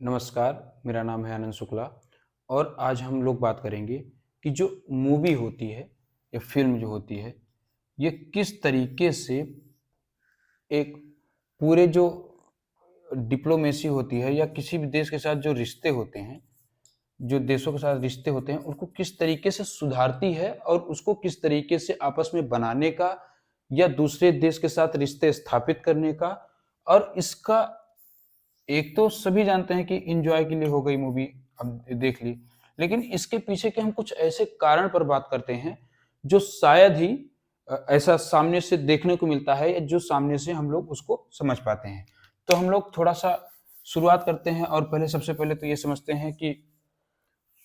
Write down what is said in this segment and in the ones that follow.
नमस्कार, मेरा नाम है आनंद शुक्ला और आज हम लोग बात करेंगे कि जो मूवी होती है या फ़िल्म जो होती है, ये किस तरीके से एक पूरे जो डिप्लोमेसी होती है या किसी भी देश के साथ जो रिश्ते होते हैं, जो देशों के साथ रिश्ते होते हैं, उनको किस तरीके से सुधारती है और उसको किस तरीके से आपस में बनाने का या दूसरे देश के साथ रिश्ते स्थापित करने का। और इसका एक तो सभी जानते हैं कि एंजॉय के लिए हो गई मूवी, अब देख ली, लेकिन इसके पीछे के हम कुछ ऐसे कारण पर बात करते हैं जो शायद ही ऐसा सामने से देखने को मिलता है या जो सामने से हम लोग उसको समझ पाते हैं। तो हम लोग थोड़ा सा शुरुआत करते हैं और पहले सबसे पहले तो ये समझते हैं कि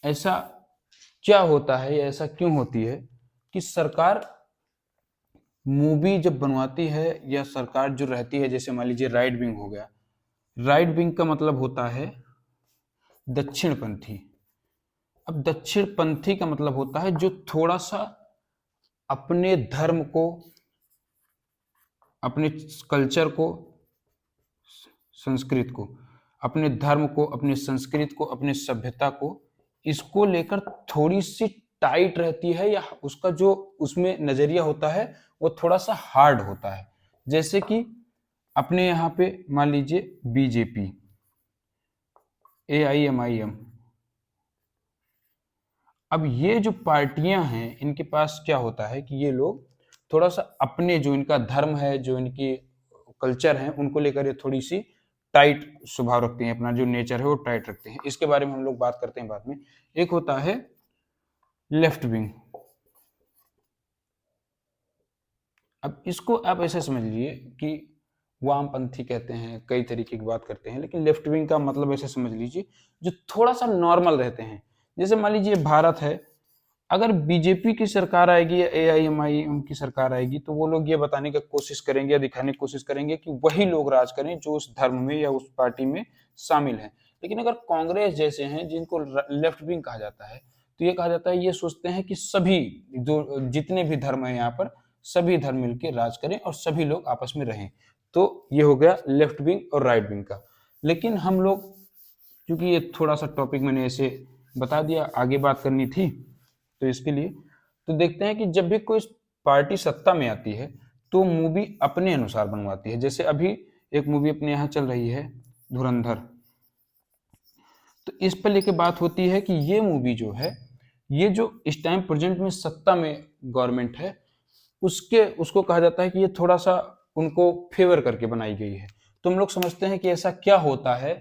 ऐसा क्या होता है या ऐसा क्यों होती है कि सरकार मूवी जब बनवाती है या सरकार जो रहती है, जैसे मान लीजिए राइट विंग हो गया। राइट विंग का मतलब होता है दक्षिणपंथी। अब दक्षिणपंथी का मतलब होता है जो थोड़ा सा अपने धर्म को, अपने कल्चर को, संस्कृत को, अपने धर्म को, अपने संस्कृत को, अपने सभ्यता को, इसको लेकर थोड़ी सी टाइट रहती है या उसका जो उसमें नजरिया होता है वो थोड़ा सा हार्ड होता है। जैसे कि अपने यहाँ पे मान लीजिए बीजेपी, AIMIM। अब ये जो पार्टियां हैं, इनके पास क्या होता है कि ये लोग थोड़ा सा अपने जो इनका धर्म है, जो इनकी कल्चर है, उनको लेकर ये थोड़ी सी टाइट स्वभाव रखते हैं, अपना जो नेचर है वो टाइट रखते हैं। इसके बारे में हम लोग बात करते हैं बाद में। एक होता है लेफ्ट विंग। अब इसको आप ऐसे समझ लीजिए कि वामपंथी कहते हैं, कई तरीके की बात करते हैं, लेकिन लेफ्ट विंग का मतलब ऐसे समझ लीजिए जो थोड़ा सा नॉर्मल रहते हैं। जैसे मान लीजिए भारत है, अगर बीजेपी की सरकार आएगी या AIMIM की सरकार आएगी तो वो लोग ये बताने की कोशिश करेंगे या दिखाने की कोशिश करेंगे कि वही लोग राज करें जो उस धर्म में या उस पार्टी में शामिल हैं। लेकिन अगर कांग्रेस जैसे हैं जिनको लेफ्ट विंग कहा जाता है, तो ये कहा जाता है, ये सोचते हैं कि सभी जो जितने भी धर्म है यहाँ पर, सभी धर्म मिलकर राज करें और सभी लोग आपस में रहें। तो ये हो गया लेफ्ट विंग और राइट विंग का। लेकिन हम लोग, क्योंकि ये थोड़ा सा टॉपिक मैंने ऐसे बता दिया, आगे बात करनी थी, तो इसके लिए तो देखते हैं कि जब भी कोई पार्टी सत्ता में आती है तो मूवी अपने अनुसार बनवाती है। जैसे अभी एक मूवी अपने यहाँ चल रही है धुरंधर, तो इस पर लेके बात होती है कि ये मूवी जो है, ये जो इस टाइम प्रेजेंट में सत्ता में गवर्नमेंट है, उसके उसको कहा जाता है कि ये थोड़ा सा उनको फेवर करके बनाई गई है। तो हम लोग समझते हैं कि ऐसा क्या होता है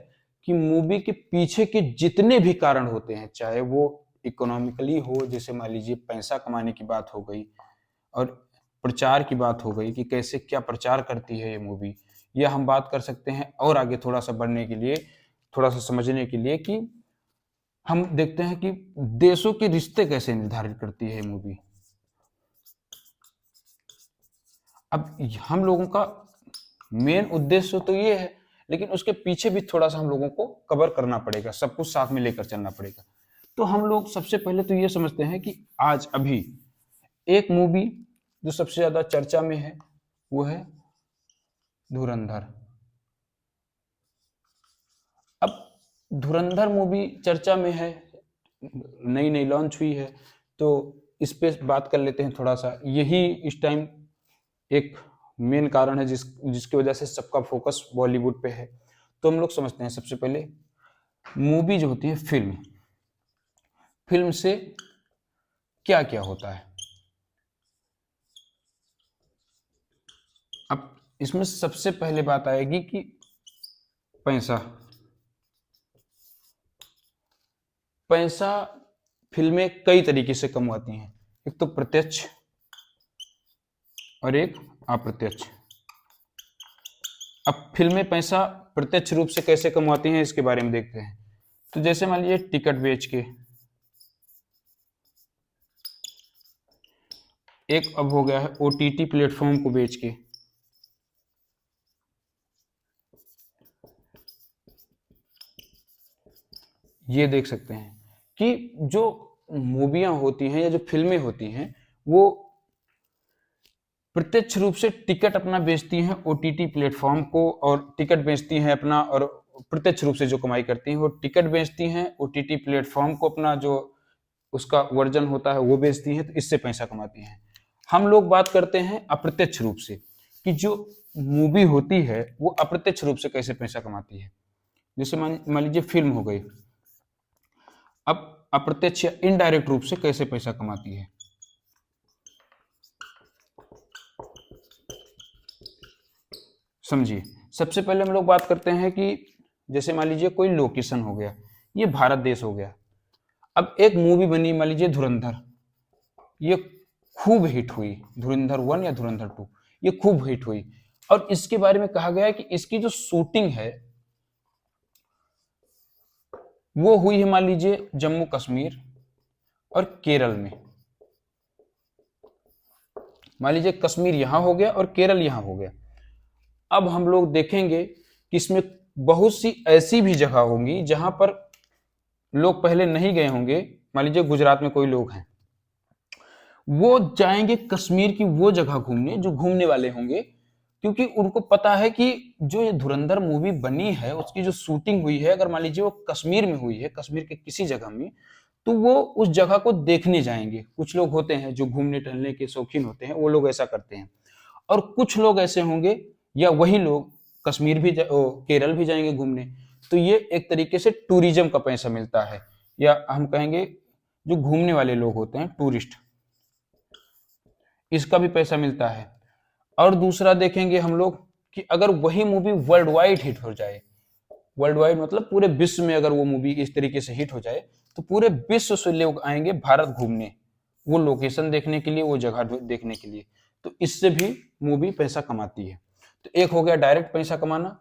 कि मूवी के पीछे के जितने भी कारण होते हैं, चाहे वो इकोनॉमिकली हो, जैसे मान लीजिए पैसा कमाने की बात हो गई, और प्रचार की बात हो गई कि कैसे क्या प्रचार करती है ये मूवी, या हम बात कर सकते हैं और आगे थोड़ा सा बढ़ने के लिए, थोड़ा सा समझने के लिए, कि हम देखते हैं कि देशों के रिश्ते कैसे निर्धारित करती है ये मूवी। अब हम लोगों का मेन उद्देश्य तो ये है, लेकिन उसके पीछे भी थोड़ा सा हम लोगों को कवर करना पड़ेगा, सब कुछ साथ में लेकर चलना पड़ेगा। तो हम लोग सबसे पहले तो ये समझते हैं कि आज अभी एक मूवी जो सबसे ज्यादा चर्चा में है वो है धुरंधर। अब धुरंधर मूवी चर्चा में है, नई नई लॉन्च हुई है, तो इस पे बात कर लेते हैं थोड़ा सा। यही इस टाइम एक मेन कारण है जिसकी वजह से सबका फोकस बॉलीवुड पे है। तो हम लोग समझते हैं सबसे पहले मूवी जो होती है, फिल्म, फिल्म से क्या क्या होता है। अब इसमें सबसे पहले बात आएगी कि पैसा। पैसा फिल्में कई तरीके से कमवाती हैं, एक तो प्रत्यक्ष और एक अप्रत्यक्ष। अब फिल्में पैसा प्रत्यक्ष रूप से कैसे कमवाती हैं इसके बारे में देखते हैं। तो जैसे मान लीजिए टिकट बेच के, एक अब हो गया है OTT प्लेटफॉर्म को बेच के, ये देख सकते हैं कि जो मूवियां होती हैं या जो फिल्में होती हैं वो प्रत्यक्ष रूप से टिकट अपना बेचती हैं OTT प्लेटफॉर्म को, और टिकट बेचती हैं अपना, और प्रत्यक्ष रूप से जो कमाई करती हैं वो टिकट बेचती हैं, ओटीटी प्लेटफॉर्म को अपना जो उसका वर्जन होता है वो बेचती हैं, तो इससे पैसा कमाती हैं। हम लोग बात करते हैं अप्रत्यक्ष रूप से कि जो मूवी होती है वो अप्रत्यक्ष रूप से कैसे पैसा कमाती है। जैसे मान लीजिए फिल्म हो गई, अब अप्रत्यक्ष या इनडायरेक्ट रूप से कैसे पैसा कमाती है। समझिए, सबसे पहले हम लोग बात करते हैं कि जैसे मान लीजिए कोई लोकेशन हो गया, ये भारत देश हो गया। अब एक मूवी बनी, मान लीजिए धुरंधर, ये खूब हिट हुई, धुरंधर 1 या धुरंधर 2, ये खूब हिट हुई। और इसके बारे में कहा गया है कि इसकी जो शूटिंग है वो हुई है मान लीजिए जम्मू कश्मीर और केरल में। मान लीजिए कश्मीर यहां हो गया और केरल यहां हो गया। अब हम लोग देखेंगे कि इसमें बहुत सी ऐसी भी जगह होंगी जहां पर लोग पहले नहीं गए होंगे। मान लीजिए गुजरात में कोई लोग हैं, वो जाएंगे कश्मीर की वो जगह घूमने जो घूमने वाले होंगे, क्योंकि उनको पता है कि जो ये धुरंधर मूवी बनी है उसकी जो शूटिंग हुई है, अगर मान लीजिए वो कश्मीर में हुई है, कश्मीर के किसी जगह में, तो वो उस जगह को देखने जाएंगे। कुछ लोग होते हैं जो घूमने टहलने के शौकीन होते हैं, वो लोग ऐसा करते हैं। और कुछ लोग ऐसे होंगे या वही लोग कश्मीर भी केरल भी जाएंगे घूमने। तो ये एक तरीके से टूरिज्म का पैसा मिलता है, या हम कहेंगे जो घूमने वाले लोग होते हैं टूरिस्ट, इसका भी पैसा मिलता है। और दूसरा देखेंगे हम लोग कि अगर वही मूवी वर्ल्ड वाइड हिट हो जाए, वर्ल्ड वाइड मतलब पूरे विश्व में अगर वो मूवी इस तरीके से हिट हो जाए, तो पूरे विश्व से लोग आएंगे भारत घूमने, वो लोकेशन देखने के लिए, वो जगह देखने के लिए। तो इससे भी मूवी पैसा कमाती है। तो एक हो गया डायरेक्ट पैसा कमाना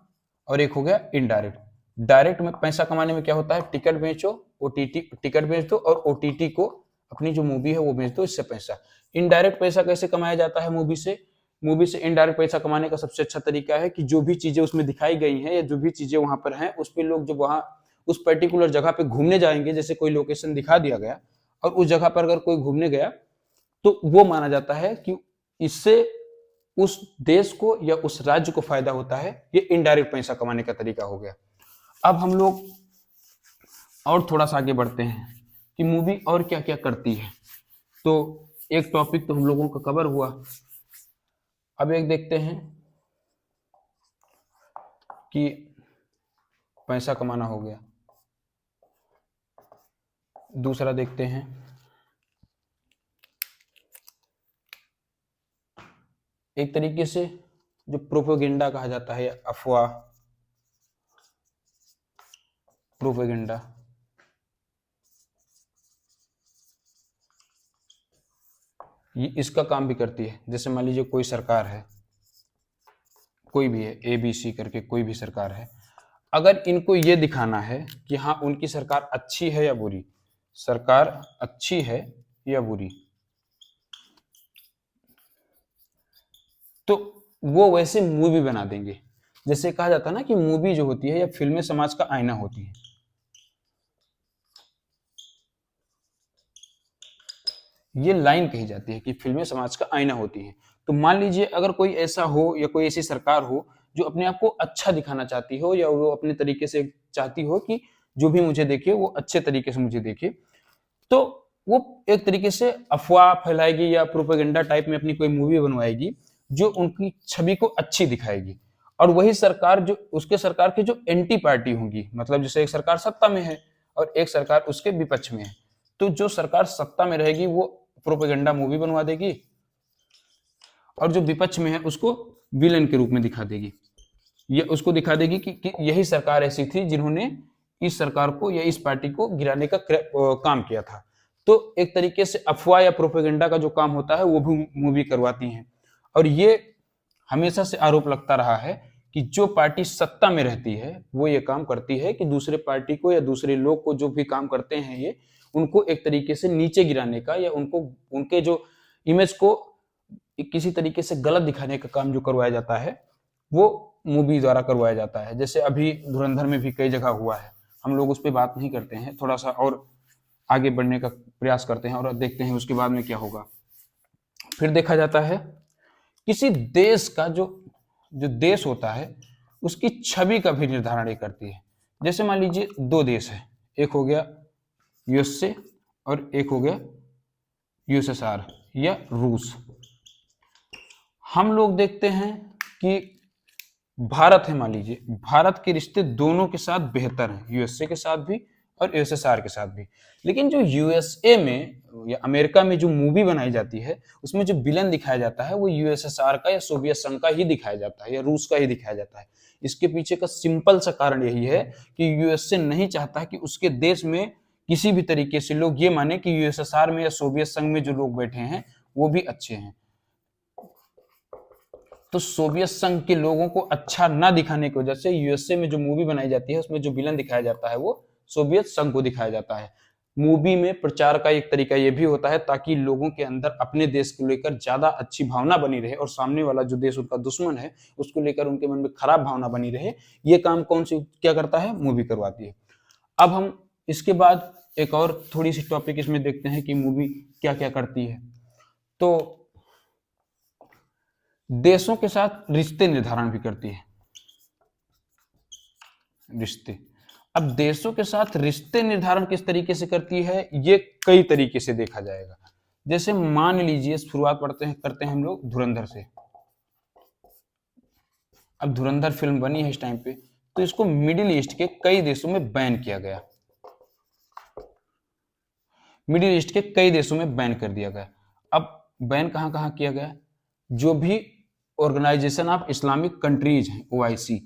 और एक हो गया इनडायरेक्ट। डायरेक्ट में पैसा कमाने में क्या होता है, टिकट बेचो, ओटीटी टिकट बेच दो और ओटीटी को अपनी जो मूवी है वो बेच दो, इससे पैसा। इनडायरेक्ट पैसा कैसे कमाया जाता है मूवी से? मूवी से इनडायरेक्ट पैसा कमाने का सबसे अच्छा तरीका है कि जो भी चीजें उसमें दिखाई गई हैं या जो भी चीजें वहां पर हैं, उस पे लोग जब वहां उस पर्टिकुलर जगह पे घूमने जाएंगे, जैसे कोई लोकेशन दिखा दिया गया और उस जगह पर अगर कोई घूमने गया, तो वो माना जाता है कि इससे उस देश को या उस राज्य को फायदा होता है। ये इनडायरेक्ट पैसा कमाने का तरीका हो गया। अब हम लोग और थोड़ा सा आगे बढ़ते हैं कि मूवी और क्या क्या करती है। तो एक टॉपिक तो हम लोगों का कवर हुआ। अब एक देखते हैं कि पैसा कमाना हो गया। दूसरा देखते हैं एक तरीके से जो प्रोपेगेंडा कहा जाता है, अफवाह, प्रोपेगेंडा, ये इसका काम भी करती है। जैसे मान लीजिए कोई सरकार है, कोई भी है, ABC करके कोई भी सरकार है, अगर इनको ये दिखाना है कि हाँ उनकी सरकार अच्छी है या बुरी, सरकार अच्छी है या बुरी, तो वो वैसे मूवी बना देंगे। जैसे कहा जाता है ना कि मूवी जो होती है या फिल्में समाज का आईना होती है। ये लाइन कही जाती है कि फिल्में समाज का आईना होती हैं। तो मान लीजिए अगर कोई ऐसा हो या कोई ऐसी सरकार हो जो अपने आप को अच्छा दिखाना चाहती हो, या वो अपने तरीके से चाहती हो कि जो भी मुझे देखे वो अच्छे तरीके से मुझे देखे, तो वो एक तरीके से अफवाह फैलाएगी या प्रोपेगेंडा टाइप में अपनी कोई मूवी बनवाएगी जो उनकी छवि को अच्छी दिखाएगी। और वही सरकार जो उसके सरकार की जो एंटी पार्टी होंगी, मतलब जैसे एक सरकार सत्ता में है और एक सरकार उसके विपक्ष में है, तो जो सरकार सत्ता में रहेगी वो प्रोपेगेंडा मूवी बनवा देगी और जो विपक्ष में है उसको विलन के रूप में दिखा देगी। ये उसको दिखा देगी कि यही सरकार ऐसी थी जिन्होंने इस सरकार को या इस पार्टी को गिराने का काम किया था। तो एक तरीके से अफवाह या प्रोपेगेंडा का जो काम होता है वो भी मूवी करवाती हैं। और ये हमेशा से आरोप लगता रहा है कि जो पार्टी सत्ता में रहती है वो ये काम करती है कि दूसरे पार्टी को या दूसरे लोग को जो भी काम करते हैं ये उनको एक तरीके से नीचे गिराने का या उनको उनके जो इमेज को किसी तरीके से गलत दिखाने का काम जो करवाया जाता है वो मूवी द्वारा करवाया जाता है। जैसे अभी धुरंधर में भी कई जगह हुआ है, हम लोग उस पर बात नहीं करते हैं, थोड़ा सा और आगे बढ़ने का प्रयास करते हैं और देखते हैं उसके बाद में क्या होगा। फिर देखा जाता है किसी देश का जो देश होता है उसकी छवि का भी निर्धारण करती है। जैसे मान लीजिए दो देश है, एक हो गया यूएसए और एक हो गया यूएसएसआर या रूस। हम लोग देखते हैं कि भारत है, मान लीजिए भारत के रिश्ते दोनों के साथ बेहतर हैं, यूएसए के साथ भी और यूएसएसआर के साथ भी। लेकिन जो यूएसए में या अमेरिका में जो मूवी बनाई जाती है उसमें जो विलन दिखाया जाता है वो यूएसएसआर का या सोवियत संघ का ही दिखाया जाता है या रूस का ही दिखाया जाता है। इसके पीछे का सिंपल सा कारण यही है कि यूएसए नहीं चाहता कि उसके देश में किसी भी तरीके से लोग ये माने कि यूएसएसआर में या सोवियत संघ में जो लोग बैठे हैं वो भी अच्छे हैं। तो सोवियत संघ के लोगों को अच्छा ना दिखाने की वजह से यूएसए में जो मूवी बनाई जाती है उसमें जो विलन दिखाया जाता है वो सोवियत संघ को दिखाया जाता है। मूवी में प्रचार का एक तरीका यह भी होता है ताकि लोगों के अंदर अपने देश को लेकर ज्यादा अच्छी भावना बनी रहे और सामने वाला जो देश उनका दुश्मन है उसको लेकर उनके मन में खराब भावना बनी रहे। ये काम कौन सी क्या करता है? मूवी करवाती है। अब हम इसके बाद एक और थोड़ी सी टॉपिक इसमें देखते हैं कि मूवी क्या क्या करती है। तो देशों के साथ रिश्ते निर्धारण भी करती है। रिश्ते, अब देशों के साथ रिश्ते निर्धारण किस तरीके से करती है ये कई तरीके से देखा जाएगा। जैसे मान लीजिए शुरुआत करते हैं हम लोग धुरंधर से। अब धुरंधर फिल्म बनी है इस टाइम पे, तो इसको मिडिल ईस्ट के कई देशों में बैन किया गया। मिडिल ईस्ट के कई देशों में बैन कर दिया गया। अब बैन कहां कहां किया गया? जो भी ऑर्गेनाइजेशन ऑफ इस्लामिक कंट्रीज है ओआईसी,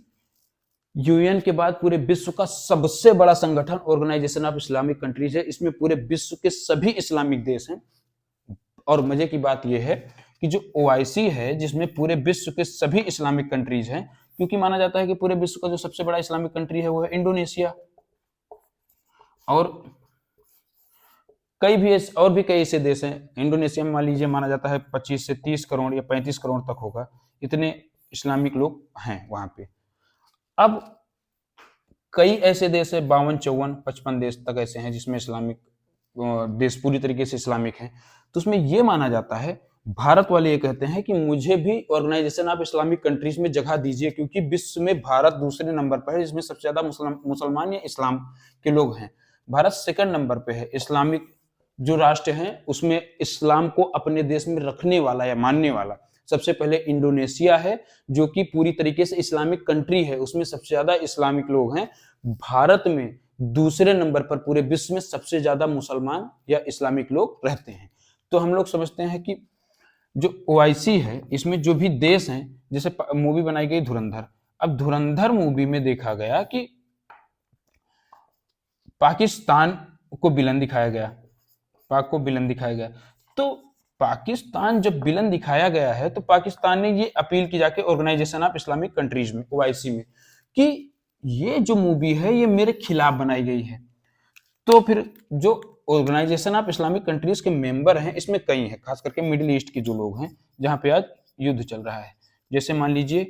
यूएन के बाद पूरे विश्व का सबसे बड़ा संगठन ऑर्गेनाइजेशन ऑफ इस्लामिक कंट्रीज है। इसमें पूरे विश्व के सभी इस्लामिक देश हैं। और मजे की बात यह है कि जो ओआईसी है जिसमें पूरे विश्व के सभी इस्लामिक कंट्रीज हैं, क्योंकि माना जाता है कि पूरे विश्व का जो सबसे बड़ा इस्लामिक कंट्री है वो है इंडोनेशिया। और भी कई ऐसे देश हैं। इंडोनेशिया में मान लीजिए माना जाता है 25 से 30 करोड़ या 35 करोड़ तक होगा, इतने इस्लामिक लोग हैं वहां पे। अब कई ऐसे देश है 52, 54, 55 देश तक ऐसे हैं जिसमें इस्लामिक देश पूरी तरीके से इस्लामिक हैं। तो उसमें यह माना जाता है, भारत वाले ये कहते हैं कि मुझे भी ऑर्गेनाइजेशन ऑफ इस्लामिक कंट्रीज में जगह दीजिए, क्योंकि विश्व में भारत दूसरे नंबर पर है जिसमें सबसे ज्यादा मुसलमान या इस्लाम के लोग हैं। भारत सेकंड नंबर पे है। इस्लामिक जो राष्ट्र हैं उसमें इस्लाम को अपने देश में रखने वाला या मानने वाला सबसे पहले इंडोनेशिया है, जो कि पूरी तरीके से इस्लामिक कंट्री है, उसमें सबसे ज्यादा इस्लामिक लोग हैं। भारत में दूसरे नंबर पर पूरे विश्व में सबसे ज्यादा मुसलमान या इस्लामिक लोग रहते हैं। तो हम लोग समझते हैं कि जो ओआईसी है इसमें जो भी देश हैं, जैसे मूवी बनाई गई धुरंधर। अब धुरंधर मूवी में देखा गया कि पाकिस्तान को विलन दिखाया गया, पाक को विलन दिखाया गया। तो पाकिस्तान जब विलन दिखाया गया है तो पाकिस्तान ने ये अपील की जाके ऑर्गेनाइजेशन ऑफ इस्लामिक कंट्रीज में ओआईसी में कि ये जो मूवी है ये मेरे खिलाफ बनाई गई है। तो फिर जो ऑर्गेनाइजेशन ऑफ इस्लामिक कंट्रीज के मेंबर हैं इसमें कई हैं, खास करके मिडिल ईस्ट के जो लोग हैं जहां पे आज युद्ध चल रहा है। जैसे मान लीजिए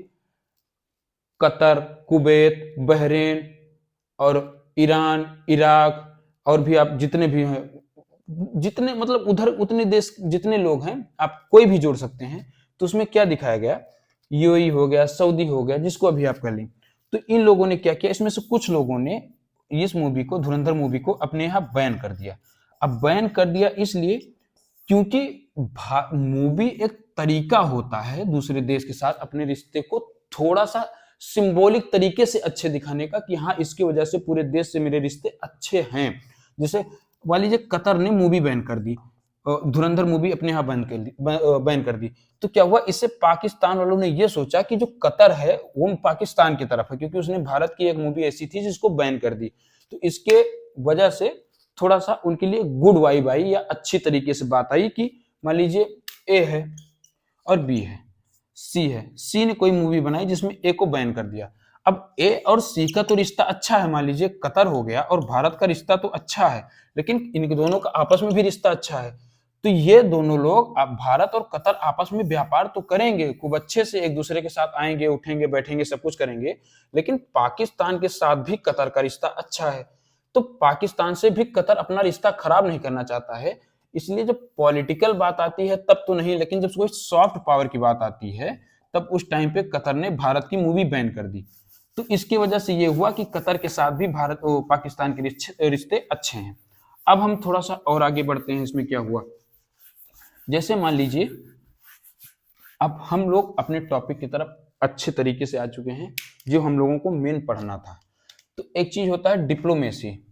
कतर, कुवैत, बहरीन और ईरान, इराक और भी आप जितने भी हैं, जितने मतलब उधर उतने देश जितने लोग हैं आप कोई भी जोड़ सकते हैं। तो उसमें क्या दिखाया गया, यूएई हो गया, सऊदी हो गया, जिसको अभी आप कर लें। तो इन लोगों ने क्या किया, इसमें से कुछ लोगों ने इस मूवी को, धुरंधर मूवी को अपने यहाँ बैन कर दिया। अब बैन कर दिया इसलिए क्योंकि मूवी एक तरीका होता है दूसरे देश के साथ अपने रिश्ते को थोड़ा सा सिंबॉलिक तरीके से अच्छे दिखाने का, कि हाँ इसकी वजह से पूरे देश से मेरे रिश्ते अच्छे हैं। जैसे मान लीजिए कतर ने मूवी बैन कर दी, धुरंधर मूवी अपने यहाँ बैन कर दी। तो क्या हुआ, इससे पाकिस्तान वालों ने यह सोचा कि जो कतर है वो पाकिस्तान की तरफ है, क्योंकि उसने भारत की एक मूवी ऐसी थी जिसको बैन कर दी। तो इसके वजह से थोड़ा सा उनके लिए गुड वाइब आई या अच्छी तरीके से बात आई कि मान लीजिए ए है और बी है, सी है, सी ने कोई मूवी बनाई जिसमें ए को बैन कर दिया। अब ए और सी का तो रिश्ता अच्छा है, मान लीजिए कतर हो गया और भारत का रिश्ता तो अच्छा है, लेकिन इन दोनों का आपस में भी रिश्ता अच्छा है। तो ये दोनों लोग, अब भारत और कतर आपस में व्यापार तो करेंगे, खूब अच्छे से एक दूसरे के साथ आएंगे, उठेंगे, बैठेंगे, सब कुछ करेंगे, लेकिन पाकिस्तान के साथ भी कतर का रिश्ता अच्छा है। तो पाकिस्तान से भी कतर अपना रिश्ता खराब नहीं करना चाहता है। इसलिए जब पॉलिटिकल बात आती है तब तो नहीं, लेकिन जब कोई सॉफ्ट पावर की बात आती है तब उस टाइम पे कतर ने भारत की मूवी बैन कर दी। तो इसकी वजह से ये हुआ कि कतर के साथ भी भारत और पाकिस्तान के रिश्ते अच्छे हैं। अब हम थोड़ा सा और आगे बढ़ते हैं, इसमें क्या हुआ, जैसे मान लीजिए अब हम लोग अपने टॉपिक की तरफ अच्छे तरीके से आ चुके हैं, जो हम लोगों को मेन पढ़ना था। तो एक चीज होता है डिप्लोमेसी।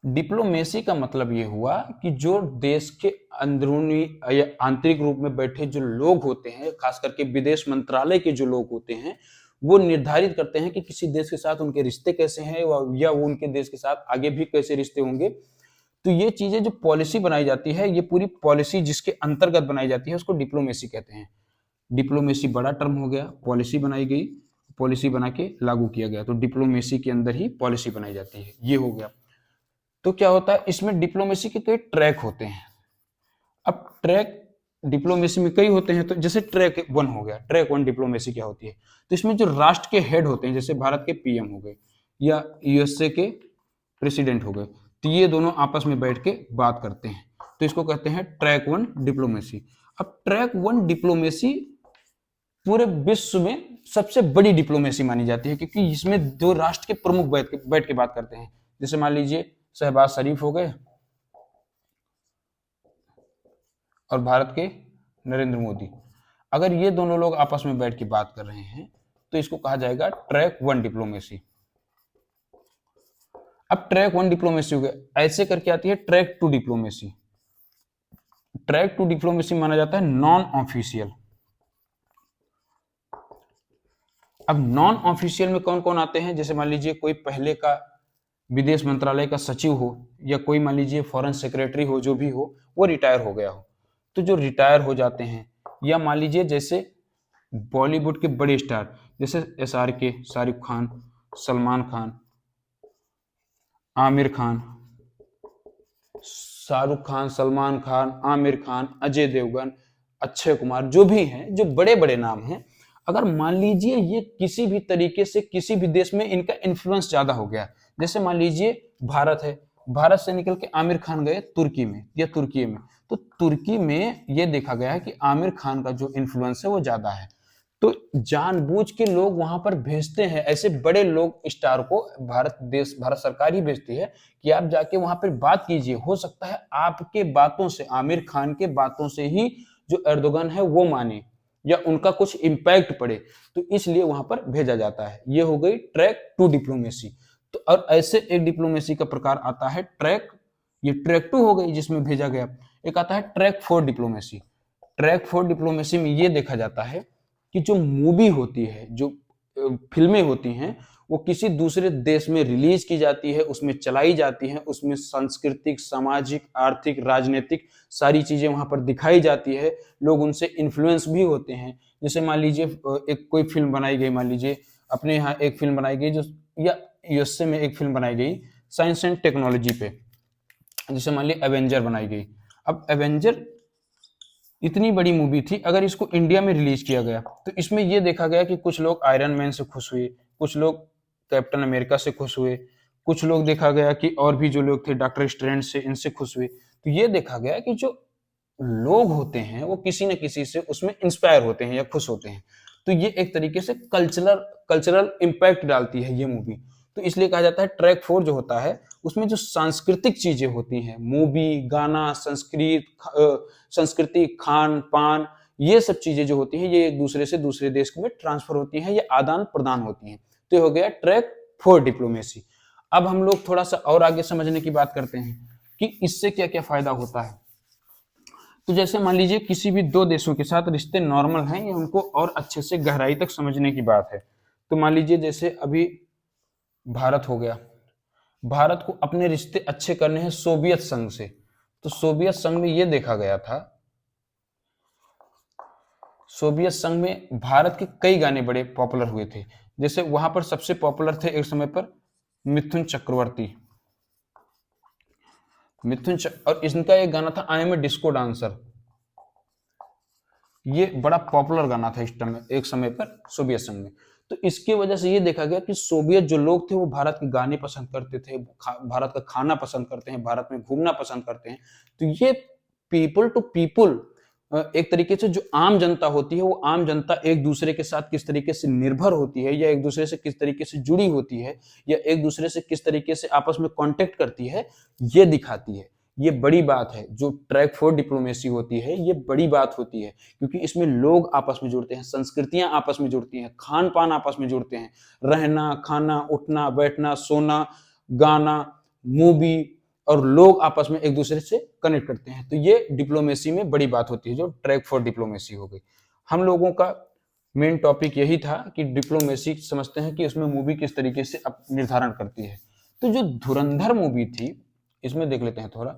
डिप्लोमेसी का मतलब ये हुआ कि जो देश के अंदरूनी या आंतरिक रूप में बैठे जो लोग होते हैं, खास करके विदेश मंत्रालय के जो लोग होते हैं, वो निर्धारित करते हैं कि किसी देश के साथ उनके रिश्ते कैसे हैं या वो उनके देश के साथ आगे भी कैसे रिश्ते होंगे। तो ये चीजें जो पॉलिसी बनाई जाती है, ये पूरी पॉलिसी जिसके अंतर्गत बनाई जाती है उसको डिप्लोमेसी कहते हैं। डिप्लोमेसी बड़ा टर्म हो गया, पॉलिसी बनाई गई, पॉलिसी बना के लागू किया गया, तो डिप्लोमेसी के अंदर ही पॉलिसी बनाई जाती है, ये हो गया। तो क्या होता है, इसमें डिप्लोमेसी के कई ट्रैक होते हैं। अब ट्रैक डिप्लोमेसी में कई होते हैं, तो जैसे ट्रैक 1 हो गया, ट्रैक 1 डिप्लोमेसी क्या होती है, तो इसमें जो राष्ट्र के हेड होते हैं, जैसे भारत के पीएम हो गए या यूएसए के प्रेसिडेंट हो गए, तो ये दोनों आपस में बैठ के बात करते हैं, तो इसको कहते हैं ट्रैक 1 डिप्लोमेसी। अब ट्रैक 1 डिप्लोमेसी पूरे विश्व में सबसे बड़ी डिप्लोमेसी मानी जाती है, क्योंकि इसमें दो राष्ट्र के प्रमुख बैठ के बात करते हैं। जैसे मान लीजिए शहबाज शरीफ हो गए और भारत के नरेंद्र मोदी, अगर ये दोनों लोग आपस में बैठ के बात कर रहे हैं तो इसको कहा जाएगा ट्रैक 1 डिप्लोमेसी। अब ट्रैक 1 डिप्लोमेसी हो गया, ऐसे करके आती है ट्रैक 2 डिप्लोमेसी। ट्रैक 2 डिप्लोमेसी माना जाता है नॉन ऑफिशियल। अब नॉन ऑफिशियल में कौन कौन आते हैं, जैसे मान लीजिए कोई पहले का विदेश मंत्रालय का सचिव हो, या कोई मान लीजिए फॉरेन सेक्रेटरी हो, जो भी हो वो रिटायर हो गया हो, तो जो रिटायर हो जाते हैं, या मान लीजिए जैसे बॉलीवुड के बड़े स्टार जैसे SRK, शाहरुख खान, सलमान खान, आमिर खान, शाहरुख खान, सलमान खान, आमिर खान, अजय देवगन, अक्षय कुमार, जो भी हैं, जो बड़े बड़े नाम हैं, अगर मान लीजिए ये किसी भी तरीके से किसी भी देश में इनका इन्फ्लुएंस ज्यादा हो गया, जैसे मान लीजिए भारत है, भारत से निकल के आमिर खान गए तुर्की में या तुर्की में, तो तुर्की में ये देखा गया है कि आमिर खान का जो इन्फ्लुएंस है वो ज्यादा है, तो जानबूझ के लोग वहां पर भेजते हैं, ऐसे बड़े लोग स्टार को भारत सरकार ही भेजती है कि आप जाके वहां पर बात कीजिए, हो सकता है आपके बातों से, आमिर खान के बातों से ही जो एर्दोगन है वो माने या उनका कुछ इंपैक्ट पड़े, तो इसलिए वहां पर भेजा जाता है। ये हो गई ट्रैक 2 डिप्लोमेसी। तो और ऐसे एक डिप्लोमेसी का प्रकार आता है ये ट्रैक 2 हो गई जिसमें भेजा गया। एक आता है ट्रैक 4 डिप्लोमेसी। ट्रैक 4 डिप्लोमेसी में ये देखा जाता है कि जो मूवी होती है, जो फिल्में होती हैं, वो किसी दूसरे देश में रिलीज की जाती है, उसमें चलाई जाती है, उसमें सांस्कृतिक, सामाजिक, आर्थिक, राजनीतिक सारी चीजें वहां पर दिखाई जाती है, लोग उनसे इन्फ्लुएंस भी होते हैं। जैसे मान लीजिए एक कोई फिल्म बनाई गई, मान लीजिए अपने यहाँ एक फिल्म बनाई गई, जो या यूएसए में एक फिल्म बनाई गई साइंस एंड टेक्नोलॉजी पे, जैसे मान लीजिए एवेंजर बनाई गई। अब एवेंजर इतनी बड़ी मूवी थी, अगर इसको इंडिया में रिलीज किया गया तो इसमें यह देखा गया कि कुछ लोग आयरन मैन से खुश हुए, कुछ लोग कैप्टन अमेरिका से खुश हुए, कुछ लोग देखा गया कि और भी जो लोग थे डॉक्टर स्ट्रेंज से, इनसे खुश हुए। तो ये देखा गया कि जो लोग होते हैं वो किसी न किसी से उसमें इंस्पायर होते हैं या खुश होते हैं, तो ये एक तरीके से कल्चरल इम्पैक्ट डालती है ये मूवी। तो इसलिए कहा जाता है ट्रैक 4 जो होता है उसमें जो सांस्कृतिक चीजें होती हैं, मूवी, गाना, संस्कृति, खान पान, ये सब चीजें जो होती हैं ये एक दूसरे से दूसरे देश में ट्रांसफर होती हैं, ये आदान प्रदान होती हैं। तो ये हो गया ट्रैक 4 डिप्लोमेसी। अब हम लोग थोड़ा सा और आगे समझने की बात करते हैं कि इससे क्या क्या फायदा होता है। तो जैसे मान लीजिए किसी भी दो देशों के साथ रिश्ते नॉर्मल हैं, ये उनको और अच्छे से गहराई तक समझने की बात है। तो मान लीजिए जैसे अभी भारत हो गया, भारत को अपने रिश्ते अच्छे करने हैं सोवियत संघ से, तो सोवियत संघ में यह देखा गया था, सोवियत संघ में भारत के कई गाने बड़े पॉपुलर हुए थे। जैसे वहां पर सबसे पॉपुलर थे एक समय पर मिथुन चक्रवर्ती, और इनका एक गाना था I am a disco dancer, ये बड़ा पॉपुलर गाना था इस टाइम में, एक समय पर सोवियत संघ में। तो इसकी वजह से ये देखा गया कि सोवियत जो लोग थे वो भारत के गाने पसंद करते थे, भारत का खाना पसंद करते हैं, भारत में घूमना पसंद करते हैं। तो ये पीपल टू पीपल एक तरीके से जो आम जनता होती है वो आम जनता एक दूसरे के साथ किस तरीके से निर्भर होती है या एक दूसरे से किस तरीके से जुड़ी होती है या एक दूसरे से किस तरीके से आपस में कांटेक्ट करती है, ये दिखाती है। ये बड़ी बात है। जो ट्रैक 4 डिप्लोमेसी होती है ये बड़ी बात होती है, क्योंकि इसमें लोग आपस में जुड़ते हैं, संस्कृतियां आपस में जुड़ती हैं, खान पान आपस में जुड़ते हैं, रहना खाना उठना बैठना सोना गाना मूवी, और लोग आपस में एक दूसरे से कनेक्ट करते हैं। तो ये डिप्लोमेसी में बड़ी बात होती है, जो ट्रैक 4 डिप्लोमेसी हो गई। हम लोगों का मेन टॉपिक यही था कि डिप्लोमेसी समझते हैं कि उसमें मूवी किस तरीके से निर्धारण करती है। तो जो धुरंधर मूवी थी, इसमें देख लेते हैं थोड़ा।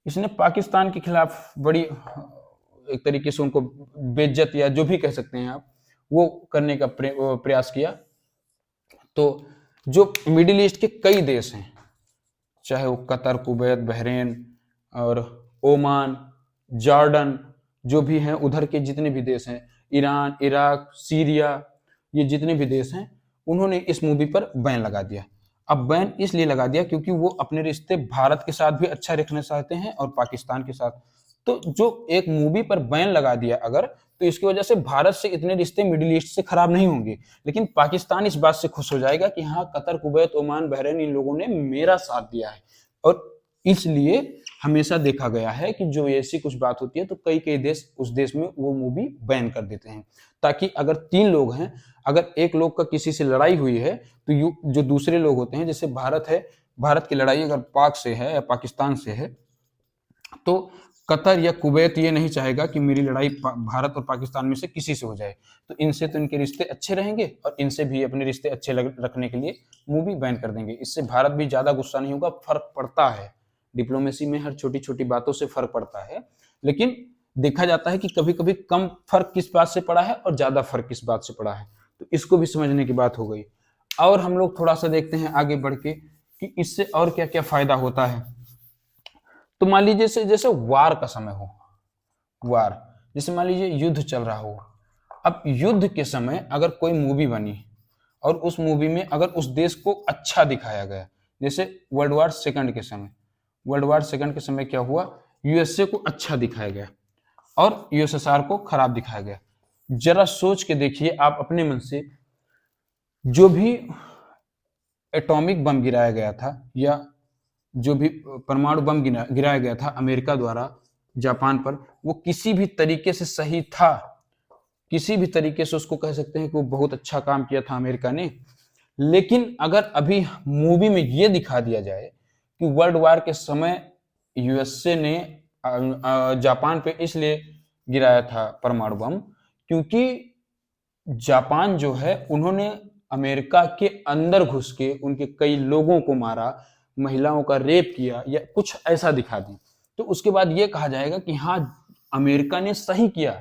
इसने पाकिस्तान के खिलाफ बड़ी एक तरीके से उनको बेइज्जत या जो भी कह सकते हैं आप, वो करने का प्रयास किया। तो जो मिडिल ईस्ट के कई देश हैं, चाहे वो कतर कुवैत बहरीन और ओमान जॉर्डन, जो भी हैं उधर के जितने भी देश हैं, ईरान इराक सीरिया, ये जितने भी देश हैं, उन्होंने इस मूवी पर बैन लगा दिया। अब बैन इसलिए लगा दिया क्योंकि वो अपने रिश्ते भारत के साथ भी अच्छा रखना चाहते हैं और पाकिस्तान के साथ। तो जो एक मूवी पर बैन लगा दिया अगर, तो इसकी वजह से भारत से इतने रिश्ते मिडिल ईस्ट से खराब नहीं होंगे, लेकिन पाकिस्तान इस बात से खुश हो जाएगा कि हाँ कतर कुवैत ओमान बहरीन इन लोगों ने मेरा साथ दिया है। और इसलिए हमेशा देखा गया है कि जो ऐसी कुछ बात होती है तो कई कई देश उस देश में वो मूवी बैन कर देते हैं, ताकि अगर 3 लोग हैं, अगर एक लोग का किसी से लड़ाई हुई है तो जो दूसरे लोग होते हैं, जैसे भारत है, भारत की लड़ाई अगर पाक से है या पाकिस्तान से है, तो कतर या कुवैत ये नहीं चाहेगा कि मेरी लड़ाई भारत और पाकिस्तान में से किसी से हो जाए। तो इनसे तो इनके रिश्ते अच्छे रहेंगे और इनसे भी अपने रिश्ते अच्छे रखने के लिए मूवी बैन कर देंगे। इससे भारत भी ज्यादा गुस्सा नहीं होगा। फर्क पड़ता है, डिप्लोमेसी में हर छोटी छोटी बातों से फर्क पड़ता है, लेकिन देखा जाता है कि कभी कभी कम फर्क किस बात से पड़ा है और ज्यादा फर्क किस बात से पड़ा है। तो इसको भी समझने की बात हो गई। और हम लोग थोड़ा सा देखते हैं आगे बढ़ के कि इससे और क्या क्या फायदा होता है। तो मान लीजिए जैसे जैसे वार का समय हो, वार जैसे मान लीजिए युद्ध चल रहा हो। अब युद्ध के समय अगर कोई मूवी बनी और उस मूवी में अगर उस देश को अच्छा दिखाया गया, जैसे वर्ल्ड वार सेकंड के समय, वर्ल्ड वार सेकंड के समय क्या हुआ, यूएसए को अच्छा दिखाया गया और यूएसएसआर को खराब दिखाया गया। जरा सोच के देखिए आप अपने मन से, जो भी एटॉमिक बम गिराया गया था या जो भी परमाणु बम गिराया गया था अमेरिका द्वारा जापान पर, वो किसी भी तरीके से सही था, किसी भी तरीके से उसको कह सकते हैं कि वो बहुत अच्छा काम किया था अमेरिका ने। लेकिन अगर अभी मूवी में ये दिखा दिया जाए कि वर्ल्ड वार के समय यूएसए ने जापान पे इसलिए गिराया था परमाणु बम क्योंकि जापान जो है उन्होंने अमेरिका के अंदर घुस के उनके कई लोगों को मारा, महिलाओं का रेप किया या कुछ ऐसा दिखा दें, तो उसके बाद ये कहा जाएगा कि हाँ अमेरिका ने सही किया,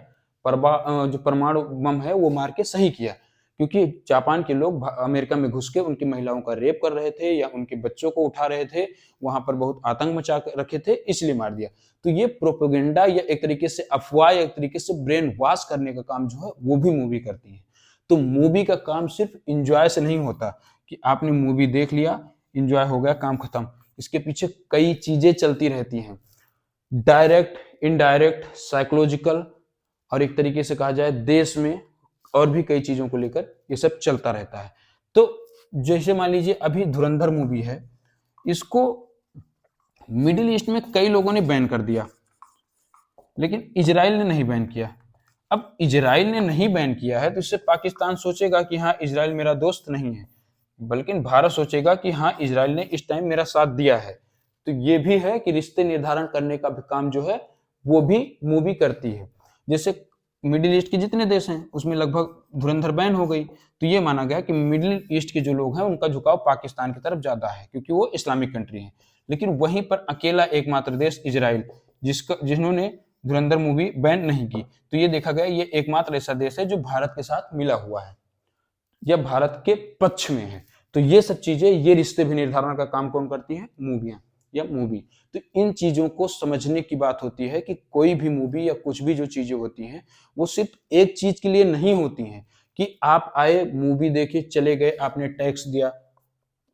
जो परमाणु बम है वो मार के सही किया, क्योंकि जापान के लोग अमेरिका में घुस के उनकी महिलाओं का रेप कर रहे थे या उनके बच्चों को उठा रहे थे, वहां पर बहुत आतंक मचा रखे थे, इसलिए मार दिया। तो ये प्रोपेगेंडा या एक तरीके से अफवाह या एक तरीके से ब्रेन वॉश करने का काम जो है वो भी मूवी करती है। तो मूवी का काम सिर्फ इंजॉय से नहीं होता कि आपने मूवी देख लिया इंजॉय हो गया काम खत्म, इसके पीछे कई चीजें चलती रहती हैं, डायरेक्ट इनडायरेक्ट साइकोलॉजिकल, और एक तरीके से कहा जाए देश में और भी कई चीजों को लेकर ये सब चलता रहता है। तो जैसे मान लीजिए अभी धुरंधर मूवी है, इसको मिडिल ईस्ट में कई लोगों ने बैन कर दिया, लेकिन इजराइल ने नहीं बैन किया। अब इजराइल ने नहीं बैन किया है तो इससे पाकिस्तान सोचेगा कि हाँ इजराइल मेरा दोस्त नहीं है, बल्कि भारत सोचेगा कि हाँ इजराइल ने इस टाइम मेरा साथ दिया है। तो ये भी है कि रिश्ते निर्धारण करने का भी काम जो है वो भी मूवी करती है। जैसे मिडिल ईस्ट के जितने देश हैं उसमें लगभग धुरंधर बैन हो गई, तो ये माना गया कि मिडिल ईस्ट के जो लोग हैं उनका झुकाव पाकिस्तान की तरफ ज्यादा है क्योंकि वो इस्लामिक कंट्री है। लेकिन वहीं पर अकेला एकमात्र देश इजराइल जिन्होंने धुरंधर मूवी बैन नहीं की, तो ये देखा गया ये एकमात्र ऐसा देश है जो भारत के साथ मिला हुआ है या भारत के पक्ष में है। तो ये सब चीजें, ये रिश्ते भी निर्धारण का काम कौन करती है, मूवियां या मूवी। तो इन चीजों को समझने की बात होती है कि कोई भी मूवी या कुछ भी जो चीजें होती हैं वो सिर्फ एक चीज के लिए नहीं होती हैं कि आप आए मूवी देखे चले गए, आपने टैक्स दिया,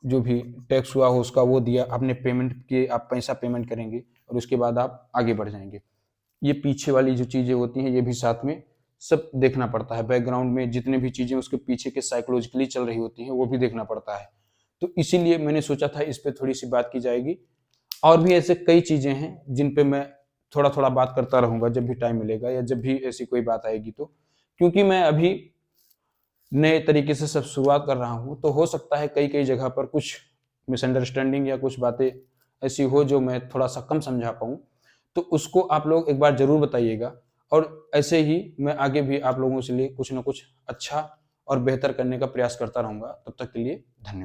जो भी टैक्स हुआ हो उसका वो दिया, आपने पेमेंट किए, आप पैसा पेमेंट करेंगे और उसके बाद आप आगे बढ़ जाएंगे। ये पीछे वाली जो चीज़ें होती हैं ये भी साथ में सब देखना पड़ता है। बैकग्राउंड में जितने भी चीज़ें उसके पीछे के साइकोलॉजिकली चल रही होती हैं वो भी देखना पड़ता है। तो इसीलिए मैंने सोचा था इस पे थोड़ी-सी बात की जाएगी। और भी ऐसे कई चीज़ें हैं जिन पे मैं थोड़ा-थोड़ा बात करता रहूँगा जब भी टाइम मिलेगा या जब भी ऐसी कोई बात आएगी तो। क्योंकि मैं अभी नए तरीके से सब शुरुआत कर रहा हूँ, तो हो सकता है कई-कई जगह पर कुछ मिसअंडरस्टैंडिंग या कुछ बातें ऐसी हो जो मैं थोड़ा-सा कम समझा पाऊँ। तो उसको आप लोग एक बार ज़रूर बताइएगा और ऐसे ही मैं आगे भी आप लोगों के लिए कुछ न कुछ अच्छा और बेहतर करने का प्रयास करता रहूँगा। तब तक के लिए धन्यवाद।